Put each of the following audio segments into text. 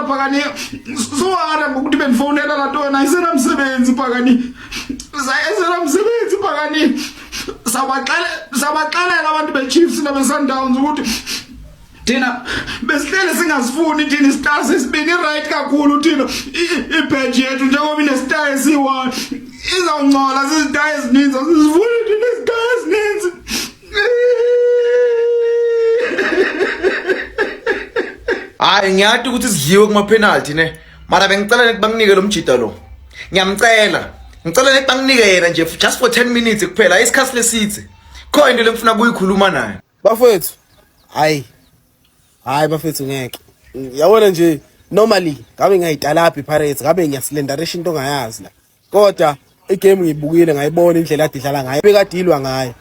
phakani suwara ngokuthi bendifonela la nto ayisena msebenzi phakani ayisena msebenzi phakani sabaxelela abantu beChiefs nabeSundowns ukuthi thina besihlele singazifuni thina istar sesibini right kakhulu thina ibadge yethu njengoba inestar esi1 izawungcola zizidaya ezininzi sizifuni thina izidaya ezininzi. Hayi ngiyathi ukuthi sidliwe kuma penalty ne mara bengicela banginike lo mjida lo ngiyamcela ngicela banginike yena nje just for 10 minutes kuphela isikhathi lesithe kho into lengifuna kuyikhuluma naye bafethu. Hayi bafethu ngeke yabona nje normally ngabe ngiyayidalapha iPirates ngabe ngiyasilendarisha into ongayazi la kodwa igame ngiyibukile ngayibona indlela adidlala ngayo bekadilwa ngayo.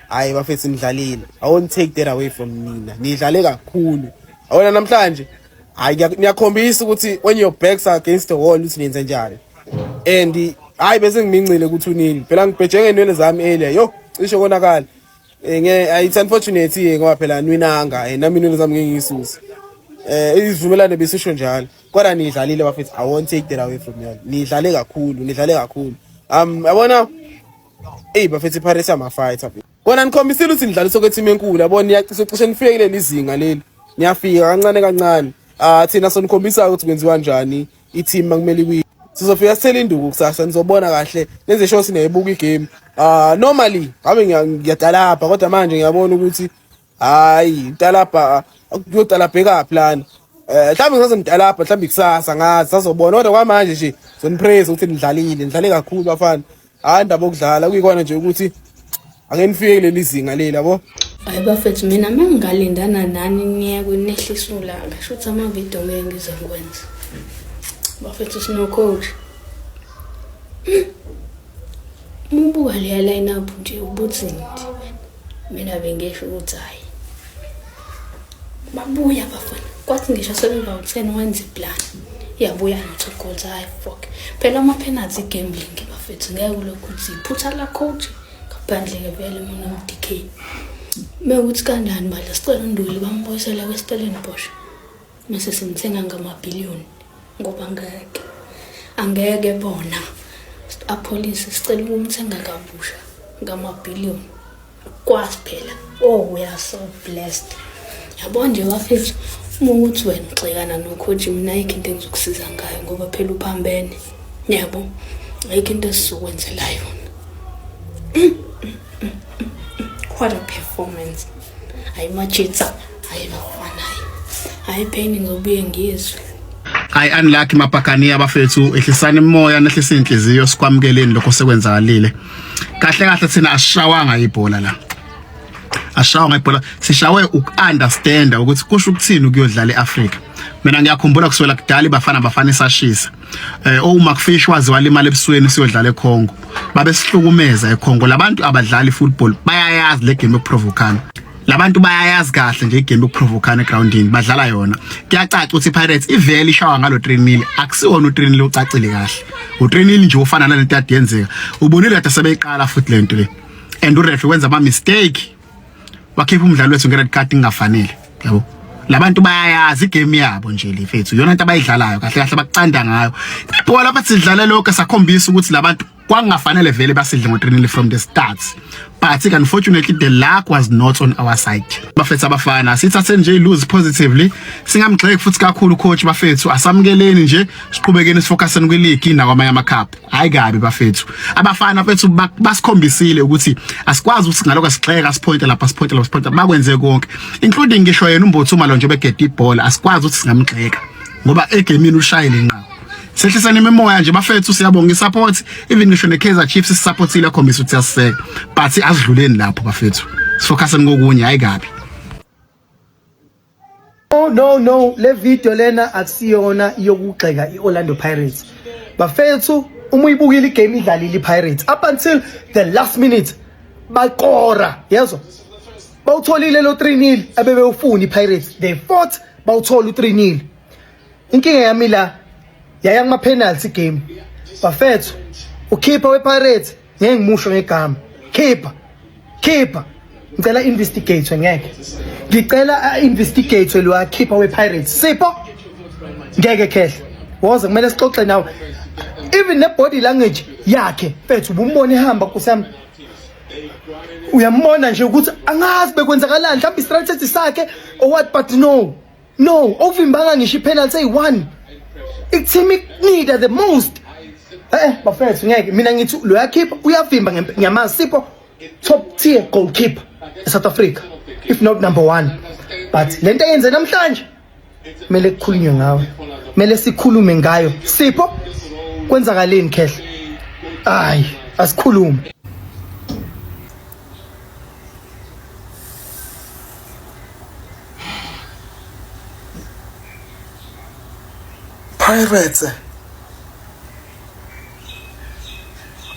Hayi bafethu nidlalile I won't take that away from nina nidlale kakhulu awona namhlanje. Hayi ngiyakhombisa ukuthi when your backs are against the wall uthi nenze njani and hayi bese ngimincile ukuthi unini phela ngibhejenge inwele zami earlier yo cishe konakala. It's unfortunate ngoba phela nwinanga nami inwele zami ngiyisusa izivumelane besisho njalo kodwa nidlalile bafethu I won't take that away from you nidlale kakhulu yabona bafethu iPirates ama fighter kona nikhombisile ukuthi nidlala sokwethi enkulu yabona niyacisa cishe nifike kuleli izinga leli niyafika kancane thina sonikhombisa ukuthi kwenziwa kanjani i-team makumele iwine sizofika sithele induku kusasa nizobona kahle nenze show sineyibuka igame. Normally ngabe ngiyadalapha kodwa manje ngiyabona ukuthi hayi udalapha ukuyodalapha plan mhlawumbe ngizomdalapha mhlawumbe kusasa ngazi sazobona kodwa kwamanje nje zonipraise ukuthi nidlale kakhulu bafana hayi indaba okudlala kuyikona nje ukuthi angenifike kuleli izinga leli yabo. Hayi bafethu mina mangingalindana nani niye kunehlisa ulanga shothi ama video ngizokwenza bafethu sino coach mubuka le line up nje ubuthi nje mina bengesho ukuthi hayi babuya bafana kwathi ngisho sebenza u10 wenza iplan yabuya no2 goals. Hayi fuck phela ama penalty gambling bafethu ngeke ulokuthi iphutha la coach ngaphandle ke vele mina uDK mewuthi kanjani manje sicela uNduli bambuyisela kweStellenbosch mase simthenga ngamabhiliyoni ngoba angeke bona apolice sicela ukumthenga kabusha ngamabhiliyoni kwazi phela. We are so blessed yabona nje bafethu ukuthi wena uxekana nocoach mina ayikho into engizokusiza ngayo ngoba phela uphambene yabo ayikho into esizokwenzela yona. What a performance. Hayi machitsa hayi bafana hayi pain ngobuye ngizwe. Hayi unlucky mabhakani abafethu ehlisana emoya nehlisa inhliziyo sikwamukeleni lokho sekwenzakalile kahle thina ashawanga ibhola la ashawanga ibhola sishawe ukunderstand ukuthi kusho ukuthini ukuyodlala eAfrica. Mina ngiyakhumbula kuswela kudala bafana isashisa uMcfish wazi walimala ebusweni siyodlala eCongo babe sihlukumeza eCongo. Labantu abadlali football bayayazi le game yokuprovokana labantu bayayazi kahle nje igame yokuprovokana egroundini badlala yona. Kuyacaca ukuthi iPirates ivele ishawa ngalo 3-0 akusiwona u3-0 ucacile kahle u3-0 nje ufana nalento yade yenzeka ubonile kade sebeyiqala futhi lento le and ureferee wenza ama mistake wakhipha umdlalo wethu ngered card ingafanele yabo. Labantu bayayazi igame yabo nje le fethu yona into abayidlalayo kahle bakucanda ngayo ibhola bathi sidlala lokho sakhombisa ukuthi labantu kwangafanele vele basidle ngo3-0 from the start but unfortunately the luck was not on our side. Bafethu abafana sithathe nje lose positively singamgxeki futhi kakhulu coach bafethu asamukeleni nje siqhubekeni sifocuseni kwileague nakwamanye ama cup. Hayi kabi bafethu abafana bafethu basikhombisile ukuthi asikwazi ukuthi ngaloko sigxeka sipointa lapha bakwenze konke including ngisho yena uMbothuma lo nje begeda ibhola asikwazi ukuthi singamgxeka ngoba egamini ushayile nqa sehlisana imemoya nje bafethu siyabonga isupport even ngisho neKaizer Chiefs supportile akhombisa ukuthi asiseke but asidluleni lapho bafethu sifocuseni ngokunye hayi kabi. No le video lena akusiyona yokugxeka iOrlando Pirates bafethu uma uyibukile igame idlalile iPirates up until the last minute baqora yezwa bawutholile lo 3-0 abebewufuna iPirates they fought bawuthola u3-0. Inkinga yami la yaya kuma penalty game bafethu ukeeper wePirates ngeke ngimusho ngegama keeper ngicela investigate ngeke ngicela investigate lo keeper wePirates Sipho ngeke khehle woza kumele sixoxe nawe even ne body language yakhe mfethu ubumbone ehamba kusami uyambona nje ukuthi angazi bekwenzakalani mhlawumbe istrategy sakhe or what but no ovimbanga ngisho ipenalty eyi1 iteam need the most bafethu ngeke mina ngithi lo keeper uyavimba ngiyamazi Sipho top tier goalkeeper eSouth Africa if not number 1 but lento eyenze namhlanje kumele kukhulunywe ngawe kumele sikhulume ngayo Sipho kwenzakaleni khehle hayi asikhulume Pirates,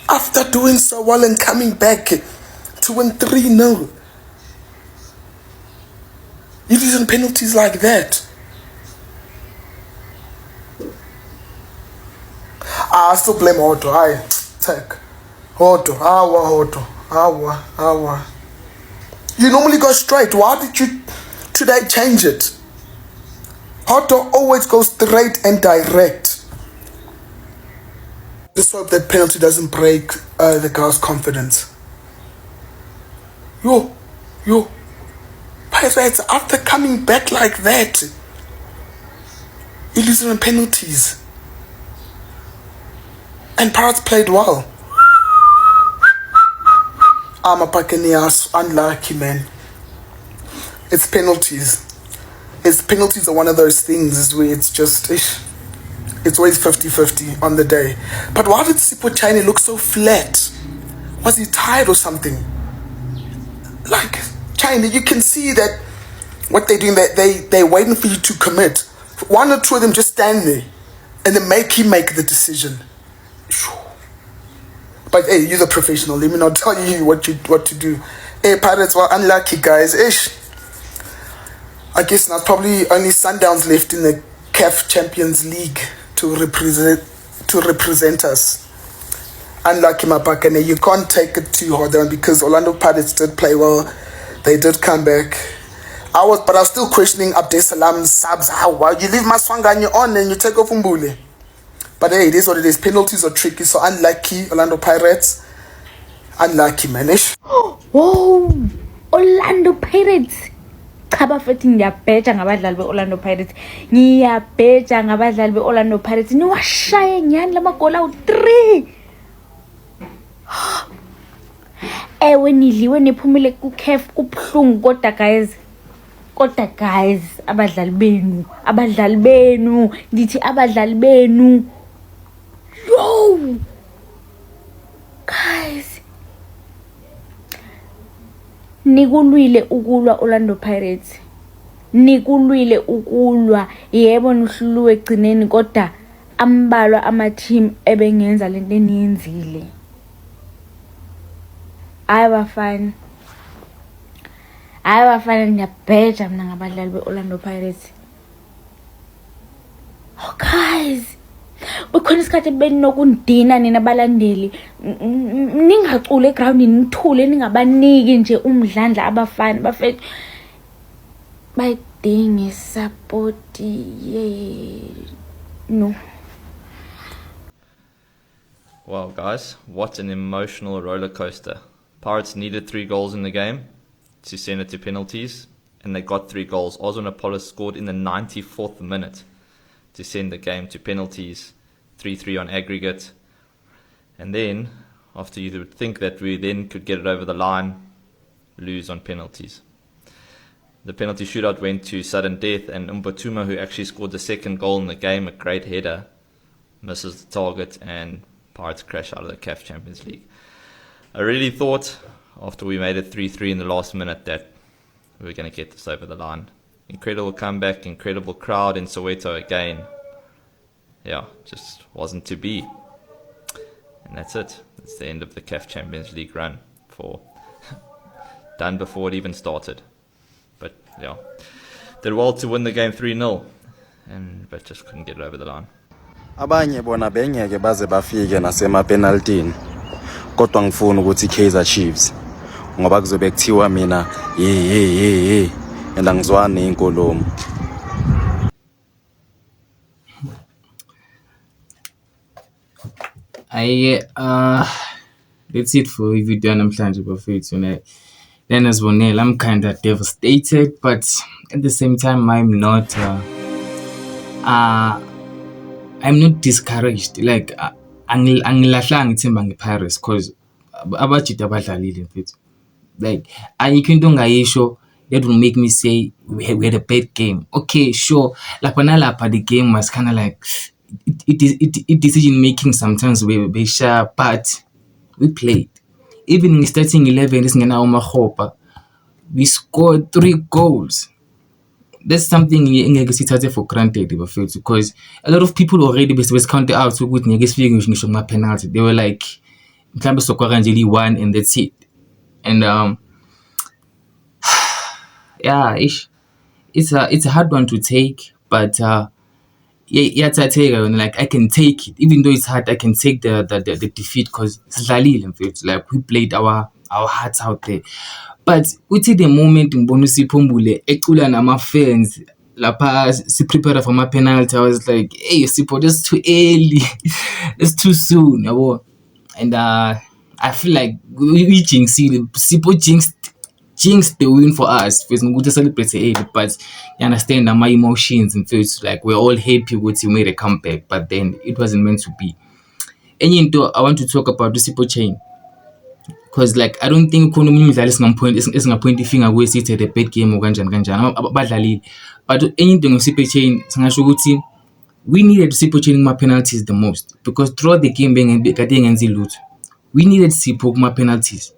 after doing so well and coming back to win 3-0, you losing penalties like that. I still blame Otto. I take Otto. Awa. You normally go straight. Why did you today change it? Otto always goes straight and direct. Just hope that penalty doesn't break the girl's confidence. Yo. Pirates, after coming back like that, you're losing in penalties. And Pirates played well. I'm a Buccaneers, unlucky man. It's penalties. Penalties are one of those things where it's just, it's always 50-50 on the day. But why did Sipho Chine look so flat? Was he tired or something? Like, Chine, you can see that what they're doing, they're waiting for you to commit. One or two of them just stand there and then make the decision. But hey, you're the professional. Let me not tell you what to do. Hey, Pirates were unlucky, guys. I guess now probably only Sundowns left in the CAF Champions League to represent us. Unlucky, Mapakane. You can't take it too hard on because Orlando Pirates did play well. They did come back. I was still questioning Abdel Salam's subs. How you leave Maswanganye on and you take off Mbule. But hey, it is what it is. Penalties are tricky. So unlucky, Orlando Pirates. Unlucky, manish. Oh, Orlando Pirates. Chaba futhi ngiyabheja ngabadlali beOrlando Pirates. Ngiyabheja ngabadlali beOrlando Pirates. Niwashaye nyani lamagoli awu3. Ewe nidliwe niphumile kuCAF kubhlungu kodwa guys abadlali benu ndithi abadlali benu. Yo guys nikulwile ukulwa Orlando Pirates, nikulwile ukulwa yebo nihlulwe egcineni kodwa ambalwa ama team ebengenza lento eniyenzile. Ayabafana ngiyabheja mina ngabadlali beOrlando Pirates. Oh guys, ukhona isikhathi benokundina nina balandeli ningacule egroundini nithule ningabaniki nje umdlandla abafana bafethu bayidinga support no. Wow guys, what an emotional roller coaster. Pirates needed 3 goals in the game to send it to penalties, and they got 3 goals. Osman Apollos scored in the 94th minute to send the game to penalties, 3-3 on aggregate. And then, after you would think that we then could get it over the line, lose on penalties. The penalty shootout went to sudden death, and Umpatuma, who actually scored the 2nd goal in the game, a great header, misses the target, and Pirates crash out of the CAF Champions League. I really thought, after we made it 3-3 in the last minute, that we were going to get this over the line. Incredible comeback, incredible crowd in Soweto again. Yeah, just wasn't to be. And that's it. It's the end of the CAF Champions League run for done before it even started. But yeah, did well to win the game 3-0, but just couldn't get it over the line. Abanye bona bengeke baze bafike nasema penaltini. Kodwa ngifuna ukuthi Kaizer Chiefs ngoba kuzobe kuthiwa mina and angizwani inkulumo. That's it for ivideo yanamhlanje bafethu. Then as Bonel, I'm kind of devastated, but at the same time, I'm not discouraged. Like angilahlanga ithemba ngePirates because abajita abadlalile mfethu. Like ayikho into ongayisho that will make me say we had a bad game. Okay, sure. Lapha nalapha the game was kind of like it decision making sometimes we sharp, but we played. Even in starting 11 isingena uMakgopa, we scored 3 goals. That's something engeke sithathe for granted bafethu, because a lot of people already bese counted out ukuthi ngeke sifike ngisho kuma penalty. They were like mhlambe sokora nje li-1 and that's it. And yeah, it's a hard one to take, but like I can take it. Even though it's hard, I can take the defeat because sidlalile mfethu. Like we played our hearts out there. But uthi the moment ngibona uSipho Mbule ecula nama-fans lapha si-prepare for ama-penalty, I was like, hey Sipho, that's too early. That's too soon, yabo. And I feel like we jinxed. Sipho jinxed the win for us. Because we celebrate it, but you understand my emotions and feels like we're all happy with you made a comeback, but then it wasn't meant to be. And you know, I want to talk about the Sipho chain. Because like I don't think khona umunye umdlali singapoint ifinger ukuthi it had a bad game or kanjani abadlalile. But anything ngosipho chain singasho ukuthi we needed Sipho chain kuma penalties the most, because throughout the game kade engenzi lutho. We needed Sipho kuma penalties.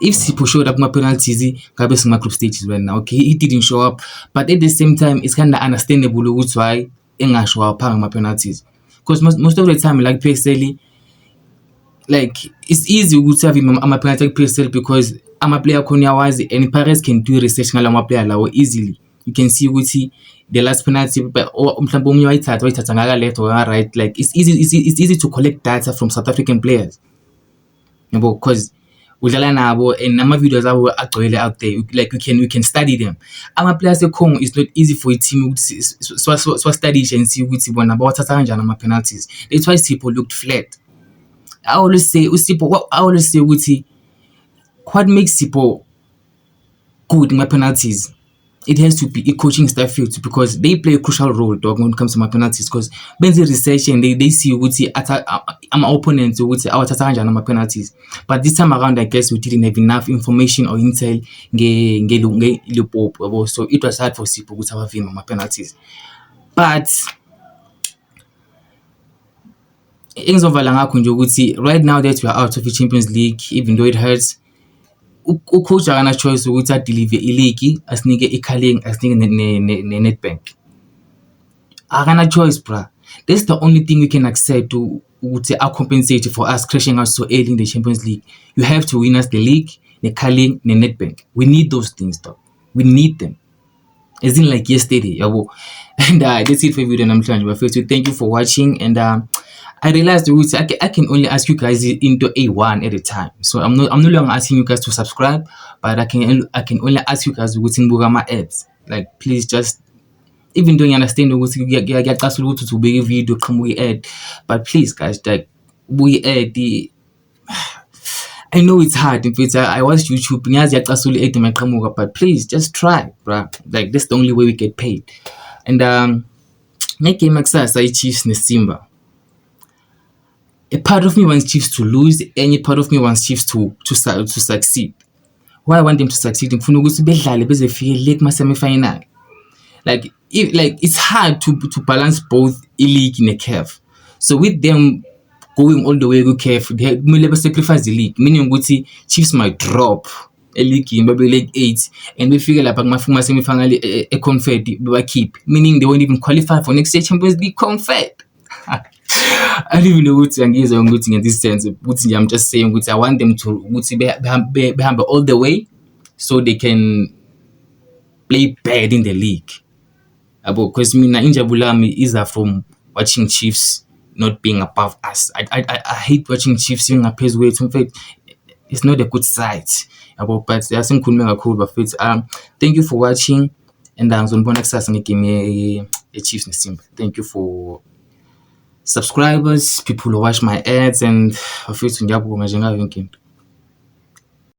If Sipho showed up my penalties, ngabe singama group stages right now. Okay, he didn't show up, but at the same time, it's kind of understandable ukuthi why engashow up my penalties. Because most of the time, like PSL, like it's easy to have him ama penalty PSL because ama player khona yawazi, and Pirates can do research ngala ama player lawo easily. You can see ukuthi the last penalty, but mhlawumbe omunye wayithatha ngaka left or right. Like it's easy to collect data from South African players. You know, because udlala nabo and nama videos abo agcwele out there, like we can study them. Ama players eKongo, it's not easy for a team ukuthi so study and see ukuthi bona bawathatha kanjani ama penalties. That's why Sipho looked flat. I always say ukuthi what makes Sipho good in my penalties, it has to be a coaching staff field, because they play a crucial role, dog, when it comes to my penalties. Because when they research and they see ukuthi I'm an opponent ukuthi awathatha kanjani ama penalties. But this time around, I guess we didn't have enough information or intel nge so it was hard for Sipho ukuthi awavime ama penalties. But engizovala ngakho nje ukuthi right now that we are out of the Champions League, even though it hurts, ucoach akana choice ukuthi adeliver ileague asinike iKaling asinike neNedbank. Akana choice, bra. That's the only thing we can accept to compensate for us crashing out so early in the Champions League. You have to win us the league, the Kaling, the Nedbank. We need those things, though. We need them. As in like yesterday, yabo. And that's it for the video. But first, thank you for watching. And I realized I can only ask you guys into A1 at a time. So I'm no longer asking you guys to subscribe, but I can only ask you guys to go my ads. Like, please just, even though you understand to be a video come we add, but please guys, like we add the. I know it's hard. In fact, I watch YouTube, but please just try, bro. Like that's the only way we get paid. And make game access I Chiefs ne Simba. A part of me wants Chiefs to lose, and a part of me wants Chiefs to succeed. Why I want them to succeed? Semi-final. Like it's hard to balance both league and a curve. So with them going all the way to curve, they will sacrifice the league. Meaning Chiefs might drop a league in maybe leg 8, and we figure like my semi-final a confetti but keep. Meaning they won't even qualify for next year Champions League confetti. I don't even know what to engage on in this sense. I'm just saying I want them to be humble all the way so they can play bad in the league. Because me na Injabulami is from watching Chiefs not being above us. I hate watching Chiefs being a pace way. In fact, it's not a good sight. But there are some cool but thank you for watching, and I'm going to give me a Chiefs Simba. Thank you for subscribers, people who watch my ads, and bafethu ngiyabonga nje ngayo yonke into.